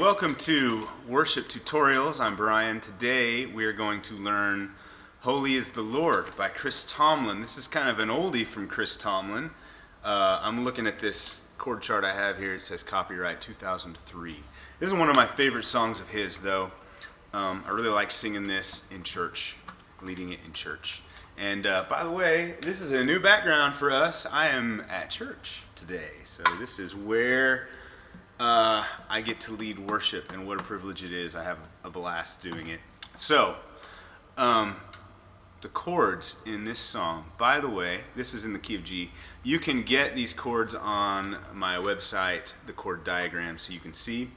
Welcome to Worship Tutorials. I'm Brian. Today we are going to learn Holy is the Lord by Chris Tomlin. This is kind of an oldie from Chris Tomlin. I'm looking at this chord chart I have here. It says copyright 2003. This is one of my favorite songs of his, though. I really like singing this in church, leading it in church. And by the way, this is a new background for us. I am at church today. So this is where I get to lead worship, and what a privilege it is. I have a blast doing it. So, the chords in this song, by the way, this is in the key of G. You can get these chords on my website, the chord diagram, so you can see.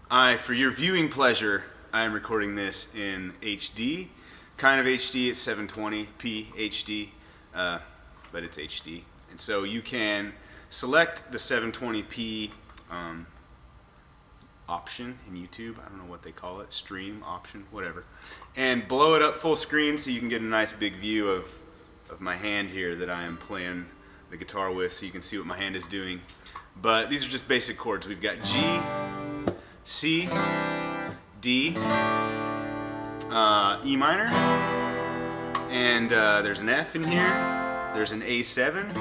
For your viewing pleasure, I am recording this in HD. Kind of HD, it's 720p HD, but it's HD. And so you can select the 720p option in YouTube. I don't know what they call it, stream option, whatever, and blow it up full screen so you can get a nice big view of my hand here that I am playing the guitar with, so you can see what my hand is doing. But these are just basic chords. We've got G, C, D, E minor, and there's an F in here. There's an A7.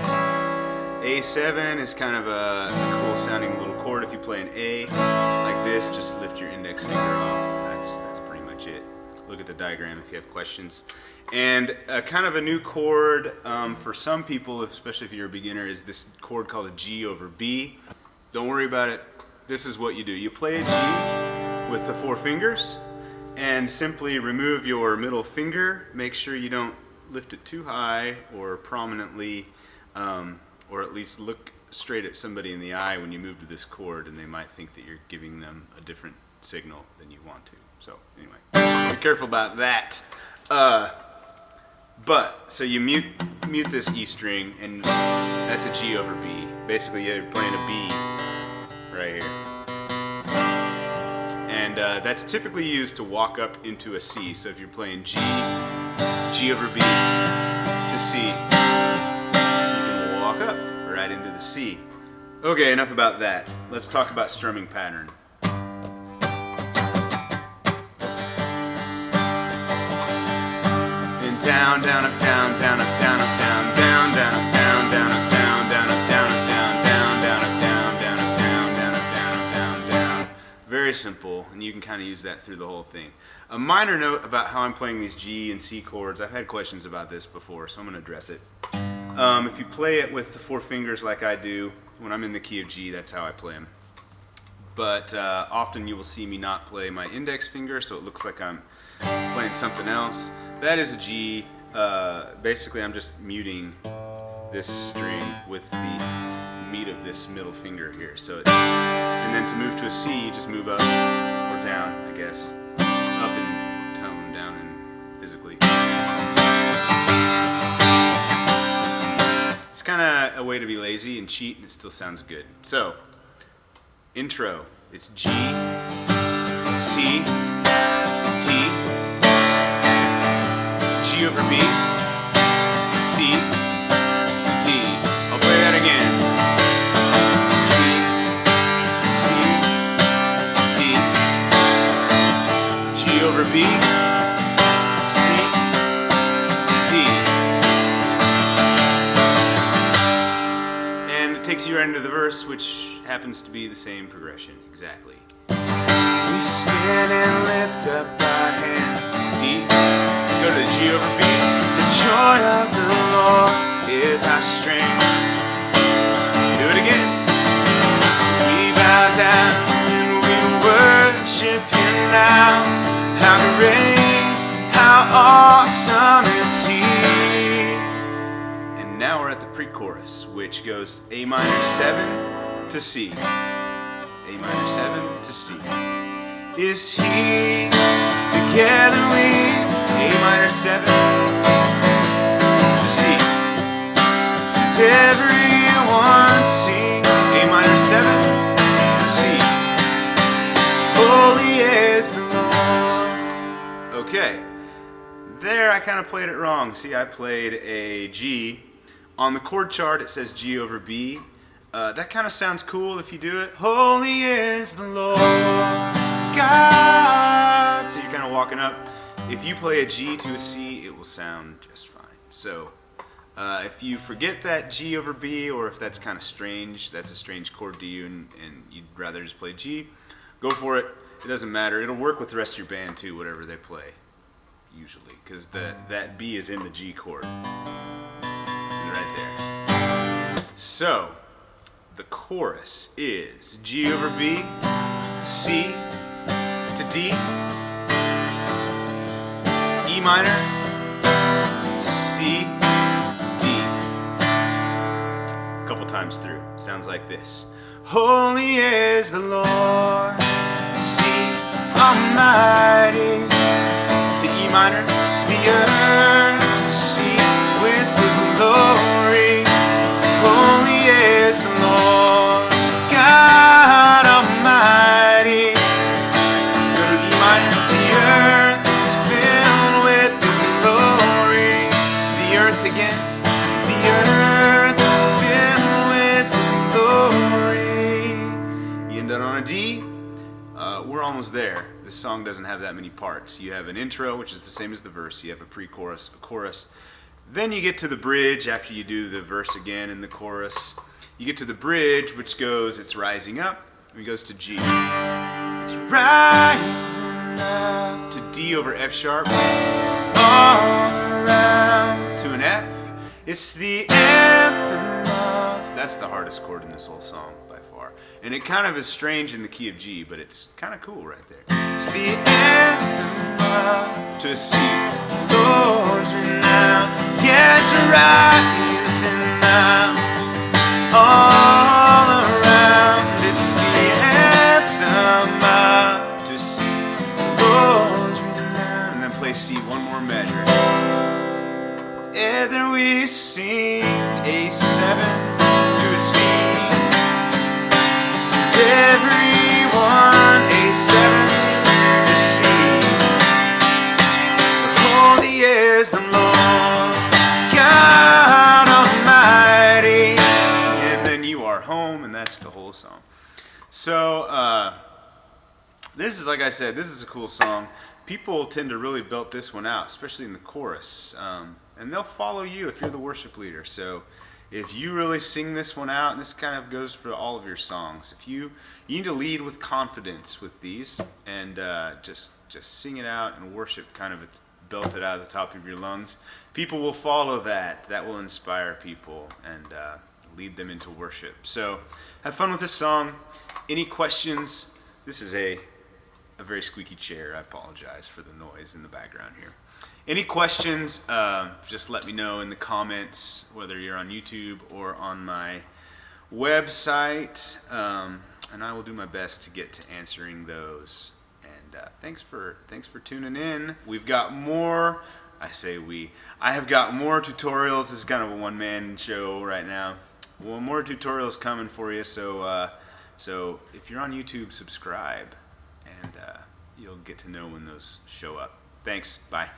A7 is kind of a cool sounding little chord. If you play an A like this, just lift your index finger off. That's pretty much it. Look at the diagram if you have questions. And kind of a new chord for some people, especially if you're a beginner, is this chord called a G over B. Don't worry about it. This is what you do. You play a G with the 4 fingers and simply remove your middle finger. Make sure you don't lift it too high or prominently, or at least look straight at somebody in the eye when you move to this chord, and they might think that you're giving them a different signal than you want to. So anyway, be careful about that. So you mute this E string, and that's a G over B. Basically, you're playing a B right here. And that's typically used to walk up into a C. So if you're playing G over B to C, walk up right into the C. Okay, enough about that. Let's talk about strumming pattern. And down, down, up, down, down, up, down, up, down, down, down, up, down, down, up, down, down, up, down, up, down, down, down, up, down, down, up, down, down, up, down, up, down, down. Very simple, and you can kind of use that through the whole thing. A minor note about how I'm playing these G and C chords. I've had questions about this before, so I'm going to address it. If you play it with the 4 fingers like I do, when I'm in the key of G, that's how I play them. But often you will see me not play my index finger, so it looks like I'm playing something else. That is a G. Basically, I'm just muting this string with the meat of this middle finger here. And then to move to a C, you just move up or down, I guess. Up in tone, down in physically. It's kind of a way to be lazy and cheat, and it still sounds good. So, intro. It's G, C, D, G over B, C, D. I'll play that again. G, C, D, G over B, C, D. Takes you right into the verse, which happens to be the same progression, exactly. We stand and lift up our hand. D. Go to the G over B. The joy of the Lord is our strength. Do it again. We bow down and we worship Him now. How great, how awesome is He. Now we're at the pre-chorus, which goes A minor 7 to C. A minor 7 to C. Is He together we? A minor 7 to C. And everyone sing. A minor 7 to C. Holy is the Lord. Okay. There I kind of played it wrong. See, I played a G. On the chord chart, it says G over B. That kind of sounds cool if you do it. Holy is the Lord. God. So you're kind of walking up. If you play a G to a C, it will sound just fine. So if you forget that G over B, or if that's kind of strange, that's a strange chord to you, and you'd rather just play G, go for it. It doesn't matter. It'll work with the rest of your band too, whatever they play, usually, because that B is in the G chord. Right there. So the chorus is G over B, C to D, E minor, C, D. A couple times through. Sounds like this. Holy is the Lord, C Almighty, to E minor, the earth, C with His glory. Holy is the Lord, God Almighty. Go to E minor, the earth is filled with His glory. The earth again, the earth is filled with His glory. You end up on a D. We're almost there. This song doesn't have that many parts. You have an intro, which is the same as the verse. You have a pre-chorus, a chorus. Then you get to the bridge after you do the verse again and the chorus. You get to the bridge, which goes, it's rising up, and it goes to G. It's rising up to D over F sharp, all around to an F. It's the anthem of, that's the hardest chord in this whole song by far. And it kind of is strange in the key of G, but it's kind of cool right there. It's the anthem of, to a C, Lord's renown. Yeah, it's rising now, all around. It's the anthem up to C, Lord's renown. And then play C one more measure. Together we sing A7 to a C. And everyone A7 to C. Holy is the Lord, God Almighty. And then you are home, and that's the whole song. So this is, like I said, this is a cool song. People tend to really belt this one out, especially in the chorus. And they'll follow you if you're the worship leader. So if you really sing this one out, and this kind of goes for all of your songs, if you need to lead with confidence with these, and just sing it out and worship, kind of belt it out of the top of your lungs, people will follow that. That will inspire people and lead them into worship. So have fun with this song. Any questions? This is a very squeaky chair. I apologize for the noise in the background here. Any questions, just let me know in the comments, whether you're on YouTube or on my website, and I will do my best to get to answering those. And thanks for tuning in. We've got more. I have got more tutorials. This is kind of a one-man show right now. Well, more tutorials coming for you. So if you're on YouTube, subscribe, and you'll get to know when those show up. Thanks. Bye.